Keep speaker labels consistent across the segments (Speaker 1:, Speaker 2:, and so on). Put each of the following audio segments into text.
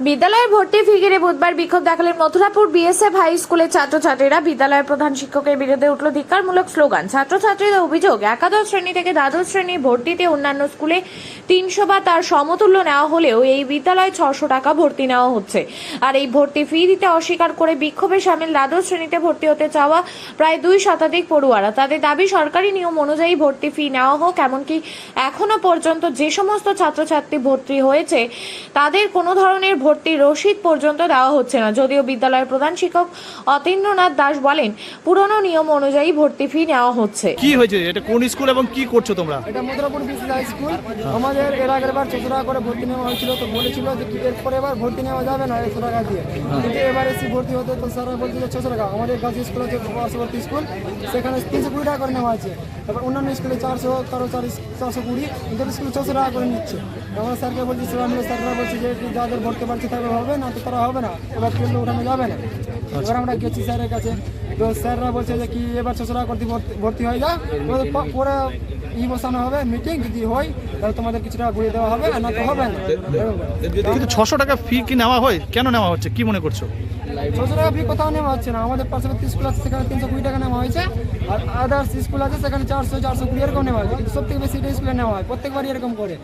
Speaker 1: বিদ্যালয়ে ভর্তি ফি ঘিরে বুধবার বিক্ষোভ দেখালেন মথুরাপুর বিএসএফ হাই স্কুলের ছাত্রছাত্রীরা। বিদ্যালয়ের প্রধান শিক্ষকের বিরুদ্ধে উঠল ধিক্কারমূলক স্লোগান। ছাত্রছাত্রীদের অভিযোগ, একাদশ শ্রেণী থেকে দ্বাদশ শ্রেণী ভর্তিতে অন্যান্য স্কুলে 300 বা তার সমতুল্য নেওয়া হলেও এই বিদ্যালয়ে 600 টাকা ভর্তি নেওয়া হচ্ছে। আর এই ভর্তি ফি দিতে অস্বীকার করে বিক্ষোভে সামিল দ্বাদশ শ্রেণীতে ভর্তি হতে চাওয়া প্রায় 2 শতাধিক পড়ুয়ারা। তাদের দাবি, সরকারি নিয়ম অনুযায়ী ভর্তি ফি নেওয়া হোক। এমনকি এখনো পর্যন্ত যে সমস্ত ছাত্রছাত্রী ভর্তি হয়েছে তাদের কোনো ধরনের ভর্তির রসিদ পর্যন্ত দেওয়া হচ্ছে না। যদিও বিদ্যালয়ের প্রধান শিক্ষক অতীন্দ্রনাথ দাস বলেন, পুরনো নিয়ম অনুযায়ী ভর্তি ফি নেওয়া হচ্ছে।
Speaker 2: কি হয়েছে, এটা কোন স্কুল এবং কি করছো তোমরা?
Speaker 3: এটা মথুরাপুর বিএসএফ হাই স্কুল। আমাদের এর আগের বার 600 টাকা করে ভর্তি নেওয়া হয়েছিল, তো বলেছিল যে এরপরে এবার ভর্তি নেওয়া যাবে না 100 টাকা দিয়ে। কিন্তু এবার এসে ভর্তি হতে তো স্যাররা বলছিল 600 টাকা। আমাদের কাছে স্কুল আছে পার্শ্ববর্তী স্কুল, সেখানে 320 টাকা করে নেওয়া আছে। এবার অন্যান্য স্কুলে 400, কারো 420, কিন্তু স্কুলে 600 টাকা করে নিচ্ছে। আমরা স্যারকে বলছি, স্যাররা বলছে যে যাদের ভর্তি পারছে তাদের হবে না, তো তারা হবে না, এবার ট্রেনে উঠানো যাবে না। এবার আমরা গেছি স্যারের কাছে, তো স্যাররা বলছে যে কি এবার 600 টাকা করে ভর্তি হয়ে যা, পরে বসানো হবে মিটিং, যদি হয় তাহলে তোমাদের কিছু টাকা ঘুরিয়ে দেওয়া হবে, আর না তো হবে না।
Speaker 2: কিন্তু 600 টাকা ফি কি নেওয়া হয়? কেন নেওয়া হচ্ছে, কি মনে করছো?
Speaker 3: 600 টাকা ফি কোথাও নেওয়া হচ্ছে না। আমাদের পার্শ্ববর্তী স্কুল আছে, সেখানে 320 টাকা নেওয়া হয়েছে। আর আদার্স স্কুল আছে, সেখানে 400, 420 এরকম নেওয়া হয়েছে। কিন্তু সব থেকে বেশি এটা স্কুলে নেওয়া হয়, প্রত্যেকবারই এরকম করে।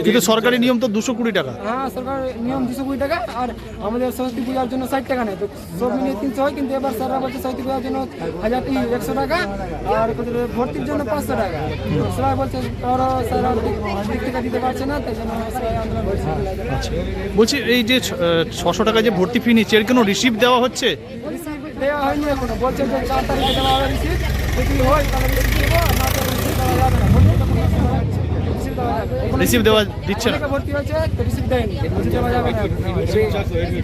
Speaker 2: কিন্তু সরকারি নিয়ম তো 220 টাকা।
Speaker 3: হ্যাঁ, সরকার নিয়ম 220 টাকা, আর আমাদের সরস্বতী পূজার জন্য 60 টাকা নেয়। তো সব মিলিয়ে 300 হয়, কিন্তু এবার স্যাররা বলছে সরস্বতী পূজার জন্য 100 টাকা, আর ভর্তির জন্য 500 টাকা। সবাই বলছে আরো স্যাররা দিক থেকে দিতে পারছে না, তাই জন্য সবাই আন্দোলন করছে।
Speaker 2: বলছি, এই যে 600 টাকা যে ভর্তি ফি নিচ্ছে, এর কোনো রিসিপ্ট দেওয়া হচ্ছে?
Speaker 3: দেওয়া হয়নি এখনো, বলছে যে 4 তারিখে দেওয়া হবে রিসিপ্ট, যদি হয় তাহলে রিসিপ্ট দেবো, আর না তো রিসিপ্ট দেওয়া যাবে না।
Speaker 2: রিসিপ্ট দেওয়া দিচ্ছে না।
Speaker 3: ভর্তি হয়েছে তো রিসিপ্ট দেয়নি, রিসিপ্ট দেওয়া যাবে না।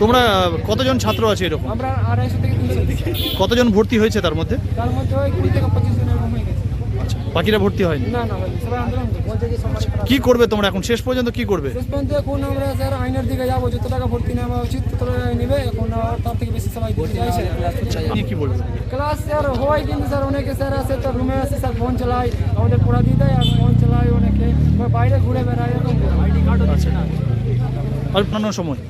Speaker 2: তোমরা কতজন ছাত্র আছে এরকম?
Speaker 3: আমরা 250 থেকে 300,
Speaker 2: কতজন ভর্তি হয়েছে তার মধ্যে?
Speaker 3: তার মধ্যে ওই 20 থেকে 25 জন এরকম হয়ে গেছে।
Speaker 2: বাকিরা ভর্তি হয়নি?
Speaker 3: না না, সবাই আন্দোলন বলছে যে সবাই খারাপ।
Speaker 2: কি করবে তোমরা এখন, শেষ পর্যন্ত কি করবে?
Speaker 3: শেষ পর্যন্ত এখন আমরা স্যার আইনের দিকে যাবো, যত টাকা ভর্তি নেওয়া উচিত তত টাকা নেবে। এখন আর তার থেকে বেশি সবাই দিতে চাইছে।
Speaker 2: কি বলবে?
Speaker 3: ক্লাস স্যার হয়, কিন্তু স্যার অনেকে স্যার আসে তো রুমে আসে, স্যার ফোন চালায়, আমাদের পড়া দিয়ে দেয়, আর ফোন চালায় অনেকে, বাইরে ঘুরে বেড়ায়, এরকম আইডি কার্ডও দিচ্ছে না।
Speaker 2: আর অন্য সময়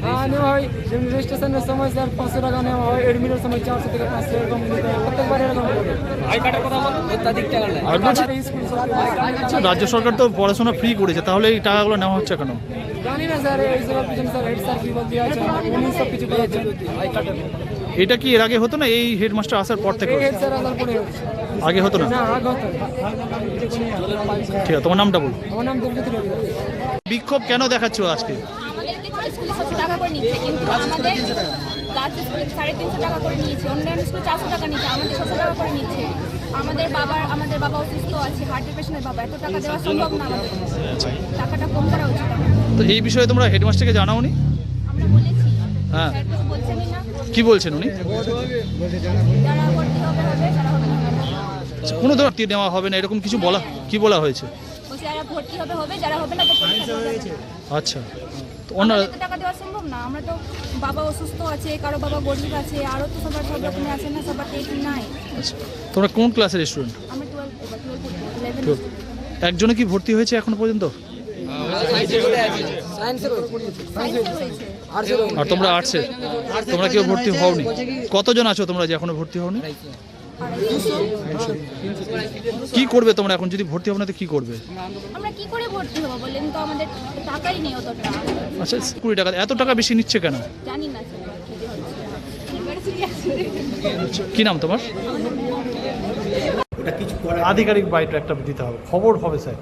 Speaker 3: হ্যাঁ নেওয়া হয়, যেমন রেজিস্ট্রেশনের সময় স্যার 500 টাকা নেওয়া হয়, এডমিটের সময় 400 থেকে 500 এরকম নিতে হয়, প্রত্যেকবার এরকম করে।
Speaker 2: আর বলছি, আচ্ছা, রাজ্য সরকার তো পড়াশোনা ফ্রি করেছে, তাহলে এই টাকাগুলো নেওয়া হচ্ছে কেন?
Speaker 3: জানি না স্যার, এই সব পিছনে স্যার হেড স্যার কি বলতে আছে, উনি সব কিছু করেছেন।
Speaker 2: এটা কি এর আগে হতো না, এই হেডমাস্টার আসার পর থেকে?
Speaker 3: হেড স্যার আসার পরে
Speaker 2: আগে হতো না?
Speaker 3: না, আগে হতো না।
Speaker 2: ঠিক আছে, তোমার নামটা বল।
Speaker 3: আমার নাম দেবজ্যোতি রবি।
Speaker 2: বিক্ষোভ কেন দেখাচ্ছ আজকে?
Speaker 4: আমাদের স্কুলে 600 টাকা করে নিচ্ছে, কিন্তু আমাদের গার্লস স্কুলে 350 টাকা করে নিয়েছে, অন্যান্য স্কুলে 400 টাকা নিচ্ছে, আমাদের 600 টাকা করে নিচ্ছে। আমাদের বাবা অসুস্থ আছে, হার্টের পেশেন্টের বাবা, এত টাকা দেওয়া সম্ভব না আমাদের। টাকাটা কম করা উচিত।
Speaker 2: তো এই বিষয়ে তোমরা হেডমাস্টারকে জানাওনি?
Speaker 4: আমরা বলেছি,
Speaker 2: হ্যাঁ,
Speaker 4: স্যার কিছু বলছেনই না।
Speaker 2: কি বলছেন উনি?
Speaker 4: যারা ভর্তি হবে, যারা হবে না।
Speaker 2: আচ্ছা, কোনো ধরনের ভর্তি নেওয়া হবে না এরকম কিছু বলা, কি বলা হয়েছে?
Speaker 4: বলছে যারা ভর্তি হবে, যারা হবে না তো পরীক্ষা দেওয়া যাবে।
Speaker 2: আচ্ছা, তো অন্য
Speaker 4: আমাদের তো টাকা দেওয়া সম্ভব না। আমরা তো বাবা অসুস্থ আছে, কারো বাবা গরিব আছে, আরও তো সবার সব রকমের আছে না, সবার টেস্ট নাই।
Speaker 2: আচ্ছা, তোমরা কোন ক্লাসের স্টুডেন্ট?
Speaker 4: আমরা 12
Speaker 2: একজনে কি ভর্তি হয়েছে এখনো পর্যন্ত? আর তোমরা আর্টসে, তোমরা কেউ ভর্তি হওনি? কতজন আছো তোমরা যে এখনো ভর্তি হওনি? কি করবে তোমরা এখন, যদি ভর্তি হবে না তো কি করবে?
Speaker 4: আমরা কি করে ভর্তি হবো বলেন তো, আমাদের টাকাই নেই অতটা।
Speaker 2: আচ্ছা, 20 টাকা, এত টাকা বেশি নিচ্ছে কেন?
Speaker 4: জানি না
Speaker 2: কি নাম তোমার? আধিকারিক বাইট একটা দিতে হবে, খবর হবে স্যার।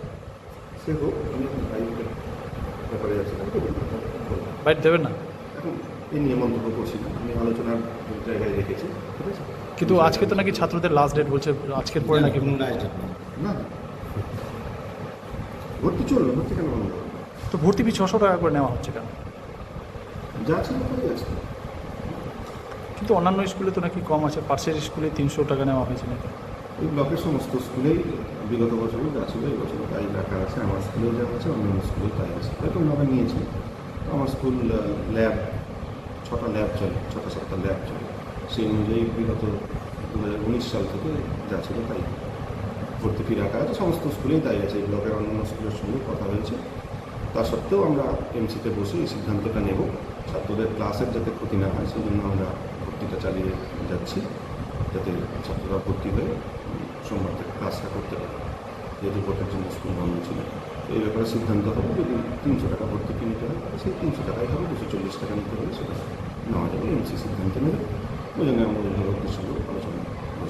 Speaker 2: বাইট দেবেন না?
Speaker 5: এই নিয়ে মন্তব্য করছি না, আমি আলোচনার জায়গায় রেখেছি, ঠিক আছে?
Speaker 2: কিন্তু আজকে তো নাকি ছাত্রদের লাস্ট ডেট বলছে, আজকের পরে নাকি
Speaker 5: না, ভর্তি চলবে, ভর্তি কেন বন্ধ করবে?
Speaker 2: তো ভর্তি ফি 600 টাকা করে নেওয়া হচ্ছে কেন?
Speaker 5: যা ছিল তাই আছে।
Speaker 2: কিন্তু অন্যান্য স্কুলে তো নাকি কম আছে, পার্সের স্কুলে 300 টাকা নেওয়া হয়েছে নাকি?
Speaker 5: এই ব্লকের সমস্ত স্কুলেই বিগত বছরে যা ছিল এই বছর তাই রাখা আছে, আমার স্কুলেও যা আছে অন্যান্য স্কুলেও তাই আছে, এরকমভাবে নিয়েছি। আমার স্কুল ল্যাব 6টা ল্যাব চলে, 6-7টা ল্যাব চলে, সেই অনুযায়ী বিগত 2019 সাল থেকে যা ছিল তাই ভর্তি ফি রাখা আছে, সমস্ত স্কুলেই তাই আছে। এই ব্লকের অন্যান্য স্কুলের সঙ্গে কথা হয়েছে, তা সত্ত্বেও আমরা এমসিতে বসে এই সিদ্ধান্তটা নেব ছাত্রদের ক্লাসের যাতে ক্ষতি না হয় সেই জন্য আমরা ভর্তিটা চালিয়ে যাচ্ছি যাতে ছাত্ররা ভর্তি হয়ে সোমবার থেকে ক্লাসটা করতে পারে যেহেতু ভোটের জন্য স্কুল বন্ধ ছিল তো এই ব্যাপারে সিদ্ধান্ত হবে যদি 300 টাকা ভর্তি কিনতে হয় তাহলে সেই 300 টাকাই হবে 240 টাকা নিতে হবে সেটা নেওয়া যাবে এমসি সিদ্ধান্ত নেবে ওই জন্য আমরা অভিভাবকদের সঙ্গে আলোচনা করবো।